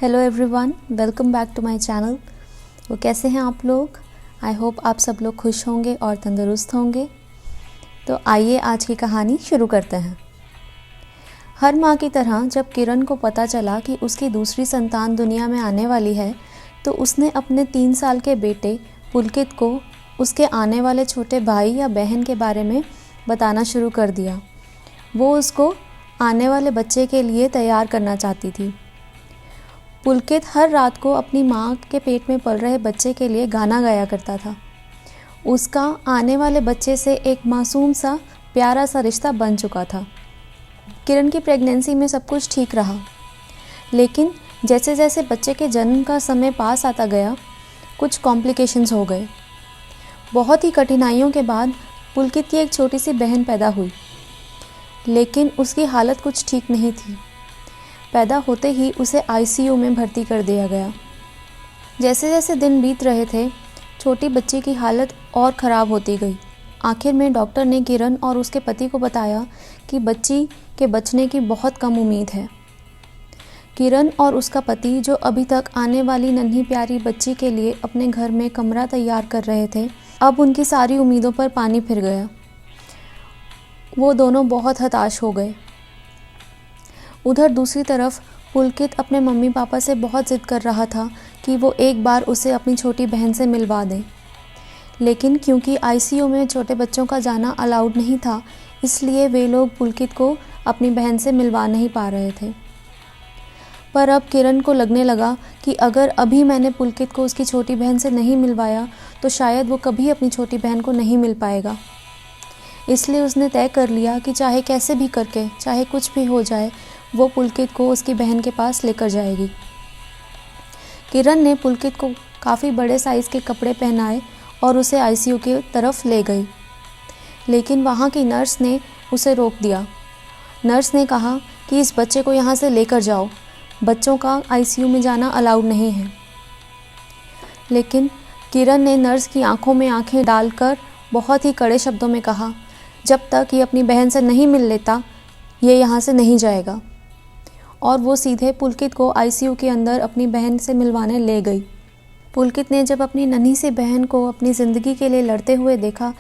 Hello everyone, welcome back to my channel. वो कैसे हैं आप लोग? आई होप आप सब लोग खुश होंगे और तंदुरुस्त होंगे। तो आइए आज की कहानी शुरू करते हैं। हर माँ की तरह जब किरण को पता चला कि उसकी दूसरी संतान दुनिया में आने वाली है, तो उसने अपने 3 साल के बेटे पुलकित को उसके आने वाले छोटे भाई या बहन के बारे में बताना शुरू कर दिया। वो उसको आने वाले बच्चे के लिए तैयार करना चाहती थी। पुलकित हर रात को अपनी माँ के पेट में पल रहे बच्चे के लिए गाना गाया करता था। उसका आने वाले बच्चे से एक मासूम सा प्यारा सा रिश्ता बन चुका था। किरण की प्रेगनेंसी में सब कुछ ठीक रहा, लेकिन जैसे जैसे बच्चे के जन्म का समय पास आता गया, कुछ कॉम्प्लिकेशंस हो गए। बहुत ही कठिनाइयों के बाद पुलकित की एक छोटी सी बहन पैदा हुई, लेकिन उसकी हालत कुछ ठीक नहीं थी। पैदा होते ही उसे आईसीयू में भर्ती कर दिया गया। जैसे जैसे दिन बीत रहे थे, छोटी बच्ची की हालत और ख़राब होती गई। आखिर में डॉक्टर ने किरण और उसके पति को बताया कि बच्ची के बचने की बहुत कम उम्मीद है। किरण और उसका पति, जो अभी तक आने वाली नन्ही प्यारी बच्ची के लिए अपने घर में कमरा तैयार कर रहे थे, अब उनकी सारी उम्मीदों पर पानी फिर गया। वो दोनों बहुत हताश हो गए। उधर दूसरी तरफ पुलकित अपने मम्मी पापा से बहुत ज़िद कर रहा था कि वो एक बार उसे अपनी छोटी बहन से मिलवा दें, लेकिन क्योंकि आईसीयू में छोटे बच्चों का जाना अलाउड नहीं था, इसलिए वे लोग पुलकित को अपनी बहन से मिलवा नहीं पा रहे थे। पर अब किरण को लगने लगा कि अगर अभी मैंने पुलकित को उसकी छोटी बहन से नहीं मिलवाया तो शायद वो कभी अपनी छोटी बहन को नहीं मिल पाएगा। इसलिए उसने तय कर लिया कि चाहे कैसे भी करके, चाहे कुछ भी हो जाए, वो पुलकित को उसकी बहन के पास लेकर जाएगी। किरण ने पुलकित को काफ़ी बड़े साइज़ के कपड़े पहनाए और उसे आईसीयू की तरफ ले गई, लेकिन वहाँ की नर्स ने उसे रोक दिया। नर्स ने कहा कि इस बच्चे को यहाँ से लेकर जाओ, बच्चों का आईसीयू में जाना अलाउड नहीं है। लेकिन किरण ने नर्स की आंखों में आंखें डालकर बहुत ही कड़े शब्दों में कहा, जब तक ये अपनी बहन से नहीं मिल लेता, ये यहाँ से नहीं जाएगा। और वो सीधे पुलकित को आईसीयू के अंदर अपनी बहन से मिलवाने ले गई। पुलकित ने जब अपनी नन्ही सी बहन को अपनी ज़िंदगी के लिए लड़ते हुए देखा,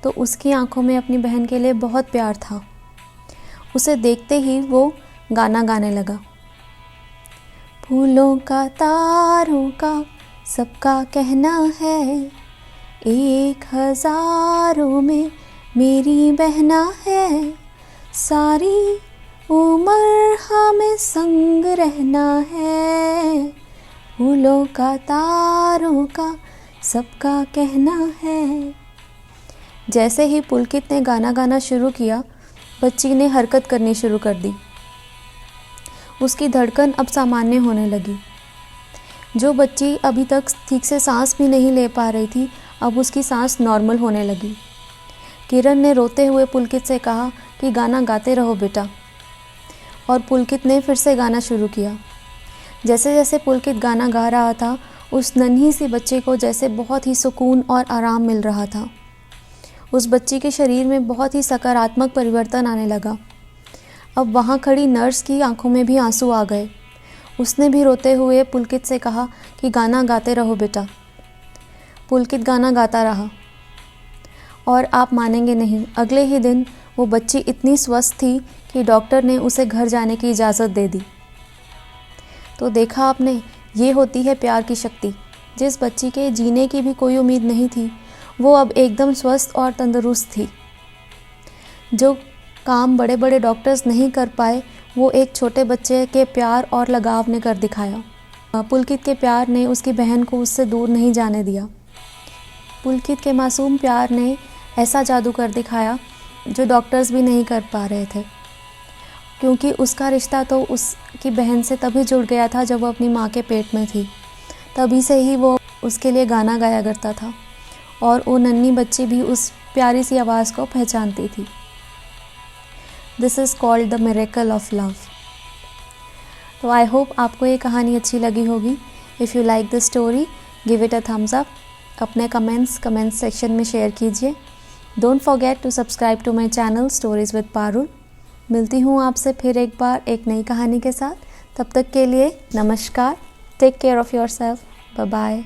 तो उसकी आंखों में अपनी बहन के लिए बहुत प्यार था। उसे देखते ही वो गाना गाने लगा। फूलों का तारों का सबका कहना है, 1000 में मेरी बहना है, सारी उम्र हमें संग रहना है, फूलों का तारों का सबका कहना है। जैसे ही पुलकित ने गाना गाना शुरू किया, बच्ची ने हरकत करनी शुरू कर दी। उसकी धड़कन अब सामान्य होने लगी। जो बच्ची अभी तक ठीक से सांस भी नहीं ले पा रही थी, अब उसकी सांस नॉर्मल होने लगी। किरण ने रोते हुए पुलकित से कहा कि गाना गाते रहो बेटा, और पुलकित ने फिर से गाना शुरू किया। जैसे जैसे पुलकित गाना गा रहा था, उस नन्ही सी बच्चे को जैसे बहुत ही सुकून और आराम मिल रहा था। उस बच्ची के शरीर में बहुत ही सकारात्मक परिवर्तन आने लगा। अब वहाँ खड़ी नर्स की आंखों में भी आंसू आ गए। उसने भी रोते हुए पुलकित से कहा कि गाना गाते रहो बेटा। पुलकित गाना गाता रहा, और आप मानेंगे नहीं, अगले ही दिन वो बच्ची इतनी स्वस्थ थी कि डॉक्टर ने उसे घर जाने की इजाज़त दे दी। तो देखा आपने, ये होती है प्यार की शक्ति। जिस बच्ची के जीने की भी कोई उम्मीद नहीं थी, वो अब एकदम स्वस्थ और तंदुरुस्त थी। जो काम बड़े बड़े डॉक्टर्स नहीं कर पाए, वो एक छोटे बच्चे के प्यार और लगाव ने कर दिखाया। पुलकित के प्यार ने उसकी बहन को उससे दूर नहीं जाने दिया। पुलकित के मासूम प्यार ने ऐसा जादू कर दिखाया जो डॉक्टर्स भी नहीं कर पा रहे थे, क्योंकि उसका रिश्ता तो उसकी बहन से तभी जुड़ गया था जब वो अपनी माँ के पेट में थी। तभी से ही वो उसके लिए गाना गाया करता था, और वो नन्ही बच्ची भी उस प्यारी सी आवाज़ को पहचानती थी। This is called the miracle of love. तो आई होप आपको ये कहानी अच्छी लगी होगी। If you like the story, give it a thumbs up. अपने कमेंट्स सेक्शन में शेयर कीजिए। Don't forget to subscribe to my channel stories with Parul. मिलती हूँ आपसे फिर एक बार एक नई कहानी के साथ। तब तक के लिए नमस्कार। Take care of your self. Bye bye.